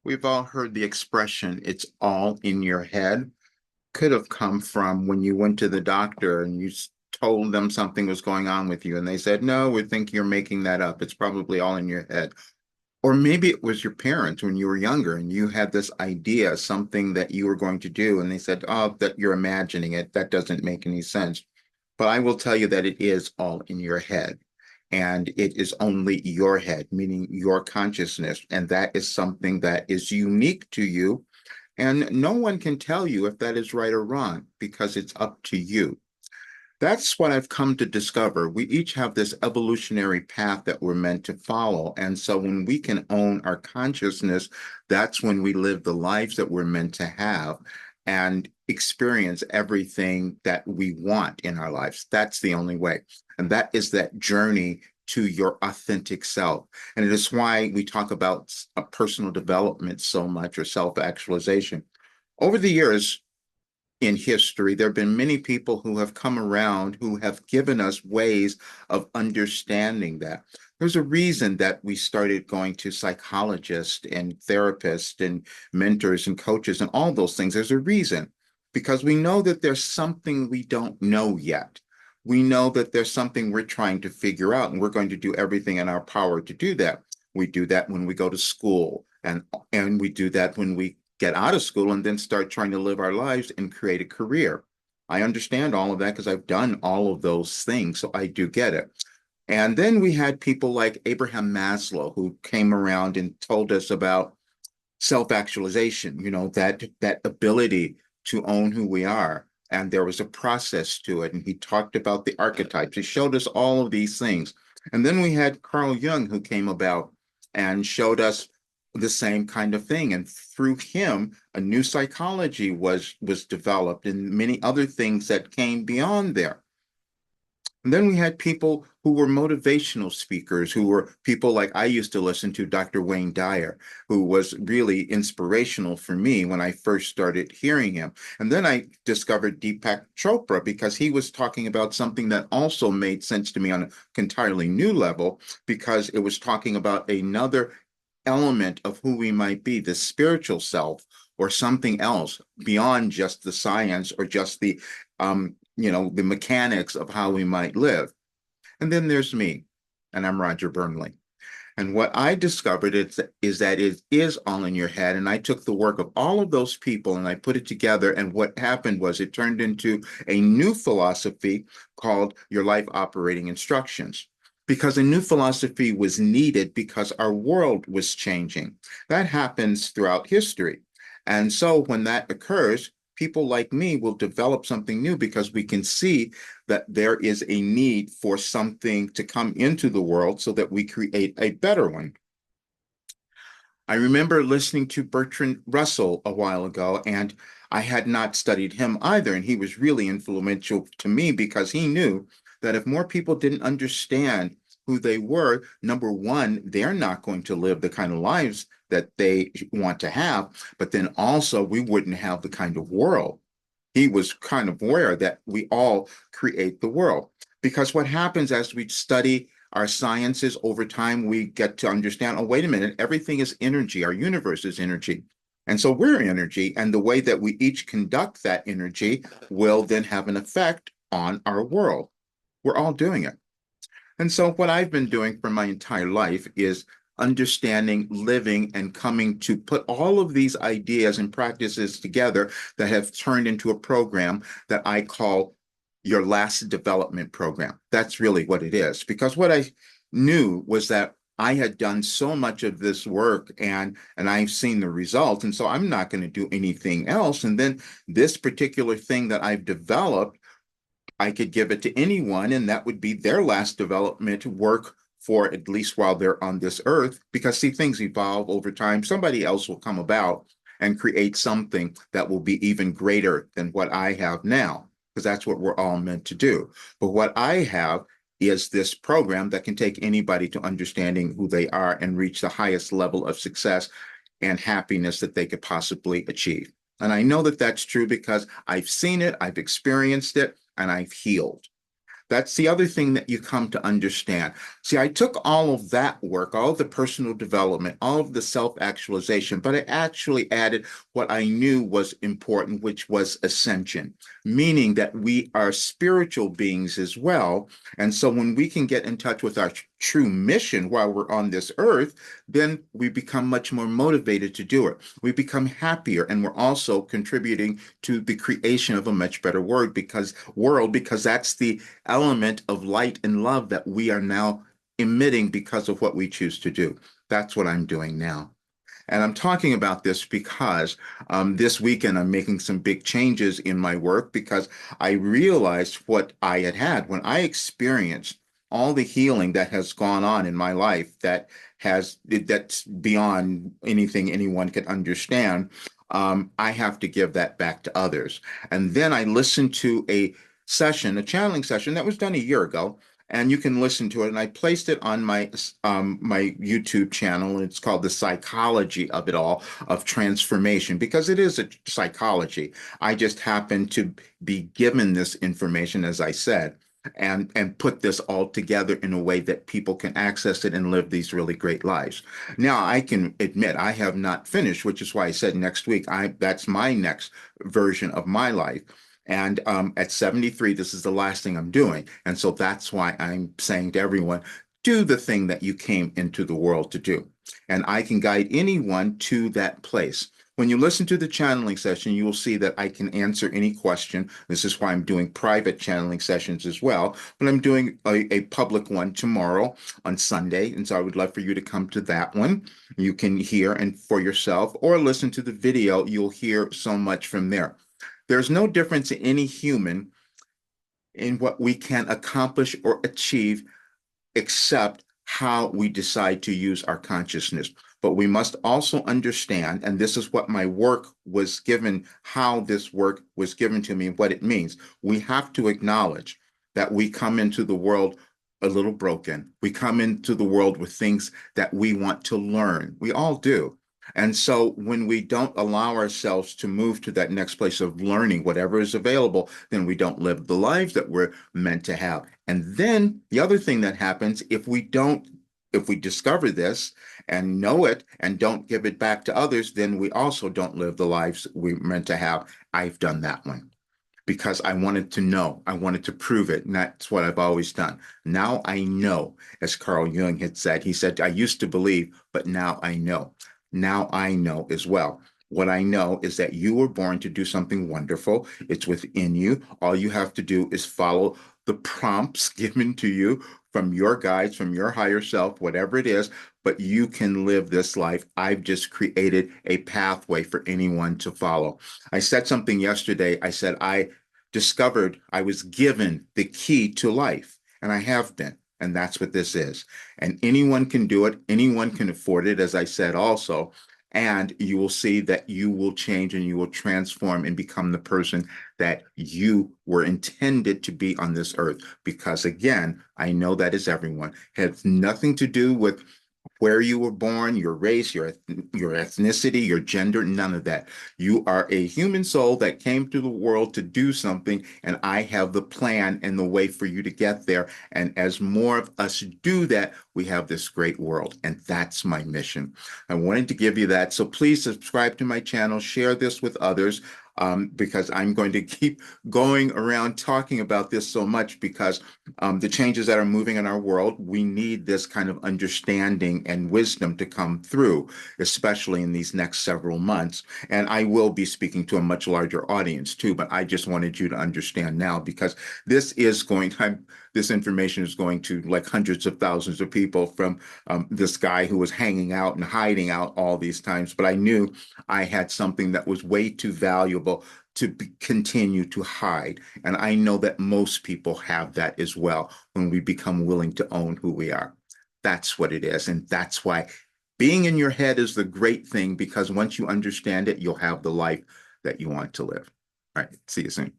We've all heard the expression, it's all in your head. Could have come from when you went to the doctor and told them something was going on with you, and they said, no, we think you're making that up. It's probably all in your head. Or maybe it was your parents when you were younger and you had this idea, something that you were going to do, and they said, oh, that you're imagining it. That doesn't make any sense. But I will tell you that it is all in your head. And it is only your head, meaning your consciousness. And that is something that is unique to you. And no one can tell you if that is right or wrong because it's up to you. That's what I've come to discover. We each have this evolutionary path that we're meant to follow. And so when we can own our consciousness, that's when we live the lives that we're meant to have and experience everything that we want in our lives. That's the only way. And that is that journey to your authentic self. And it is why we talk about a personal development so much, or self-actualization. Over the years, in history, there have been many people who have come around who have given us ways of understanding that. There's a reason that we started going to psychologists and therapists and mentors and coaches and all those things. There's a reason because we know that there's something we don't know yet. We know that there's something we're trying to figure out, and we're going to do everything in our power to do that. We do that when we go to school, and we do that when we get out of school and then start trying to live our lives and create a career. I understand all of that because I've done all of those things, so I do get it. And then we had people like Abraham Maslow who came around and told us about self-actualization, that ability to own who we are. And there was a process to it. And he talked about the archetypes. He showed us all of these things. And then we had Carl Jung who came about and showed us the same kind of thing. And through him, a new psychology was developed and many other things that came beyond there. And then we had people who were motivational speakers, who were people like I used to listen to, Dr. Wayne Dyer, who was really inspirational for me when I first started hearing him. And then I discovered Deepak Chopra because he was talking about something that also made sense to me on an entirely new level, because it was talking about another element of who we might be, the spiritual self, or something else beyond just the science or just the mechanics of how we might live. And then there's me, and I'm Roger Burnley. And what I discovered is that it is all in your head. And I took the work of all of those people and I put it together. And what happened was it turned into a new philosophy called Your Life Operating Instructions, because a new philosophy was needed because our world was changing. That happens throughout history. And so when that occurs, people like me will develop something new because we can see that there is a need for something to come into the world so that we create a better one. I remember listening to Bertrand Russell a while ago, and I had not studied him either. And he was really influential to me because he knew that if more people didn't understand who they were, number one, they're not going to live the kind of lives that they want to have, but then also we wouldn't have the kind of world. He was kind of aware that we all create the world. Because what happens as we study our sciences over time, we get to understand, oh, wait a minute, everything is energy. Our universe is energy. And so we're energy. And the way that we each conduct that energy will then have an effect on our world. We're all doing it. And so what I've been doing for my entire life is understanding, living, and coming to put all of these ideas and practices together that have turned into a program that I call Your Last Development Program. That's really what it is. Because what I knew was that I had done so much of this work and I've seen the results. And so I'm not going to do anything else. And then this particular thing that I've developed, I could give it to anyone, and that would be their last development work for at least while they're on this earth. Because, see, things evolve over time. Somebody else will come about and create something that will be even greater than what I have now, because that's what we're all meant to do. But what I have is this program that can take anybody to understanding who they are and reach the highest level of success and happiness that they could possibly achieve. And I know that that's true because I've seen it, I've experienced it, and I've healed. That's the other thing that you come to understand. See, I took all of that work, all of the personal development, all of the self-actualization, but I actually added what I knew was important, which was ascension, meaning that we are spiritual beings as well. And so when we can get in touch with our true mission while we're on this earth, then we become much more motivated to do it. We become happier, and we're also contributing to the creation of a much better world, because that's the element of light and love that we are now emitting because of what we choose to do. That's what I'm doing now. And I'm talking about this because this weekend I'm making some big changes in my work because I realized what I had had when I experienced all the healing that has gone on in my life that's beyond anything anyone could understand. I have to give that back to others. And then I listened to a channeling session that was done a year ago, and you can listen to it. And I placed it on my YouTube channel, and it's called The Psychology of It All, of Transformation, because it is a psychology. I just happen to be given this information, as I said, and put this all together in a way that people can access it and live these really great lives. Now, I can admit I have not finished, which is why I said next week, that's my next version of my life. And at 73, this is the last thing I'm doing. And so that's why I'm saying to everyone, do the thing that you came into the world to do. And I can guide anyone to that place. When you listen to the channeling session, you will see that I can answer any question. This is why I'm doing private channeling sessions as well. But I'm doing a public one tomorrow on Sunday. And so I would love for you to come to that one. You can hear and for yourself, or listen to the video. You'll hear so much from there. There's no difference in any human in what we can accomplish or achieve except how we decide to use our consciousness. But we must also understand, and this is what my work was given, how this work was given to me, what it means. We have to acknowledge that we come into the world a little broken. We come into the world with things that we want to learn. We all do. And so when we don't allow ourselves to move to that next place of learning whatever is available, then we don't live the lives that we're meant to have. And then the other thing that happens, if we discover this and know it and don't give it back to others, then we also don't live the lives we're meant to have. I've done that one because I wanted to know, I wanted to prove it. And that's what I've always done. Now I know, as Carl Jung had said, he said, I used to believe, but now I know. Now I know as well. What I know is that you were born to do something wonderful. It's within you. All you have to do is follow the prompts given to you from your guides, from your higher self, whatever it is, but you can live this life. I've just created a pathway for anyone to follow. I said something yesterday. I said, I discovered I was given the key to life, and I have been. And that's what this is. And anyone can do it. Anyone can afford it, as I said also. And you will see that you will change and you will transform and become the person that you were intended to be on this earth. Because again, I know that is everyone. It has nothing to do with where you were born, your race, your ethnicity, your gender, none of that. You are a human soul that came to the world to do something, and I have the plan and the way for you to get there. And as more of us do that, we have this great world, and that's my mission. I wanted to give you that. So please subscribe to my channel, share this with others. Because I'm going to keep going around talking about this so much because the changes that are moving in our world, we need this kind of understanding and wisdom to come through, especially in these next several months. And I will be speaking to a much larger audience too, but I just wanted you to understand now because this information is going to like hundreds of thousands of people from this guy who was hanging out and hiding out all these times. But I knew I had something that was way too valuable to continue to hide. And I know that most people have that as well when we become willing to own who we are. That's what it is. And that's why being in your head is the great thing, because once you understand it, you'll have the life that you want to live. All right. See you soon.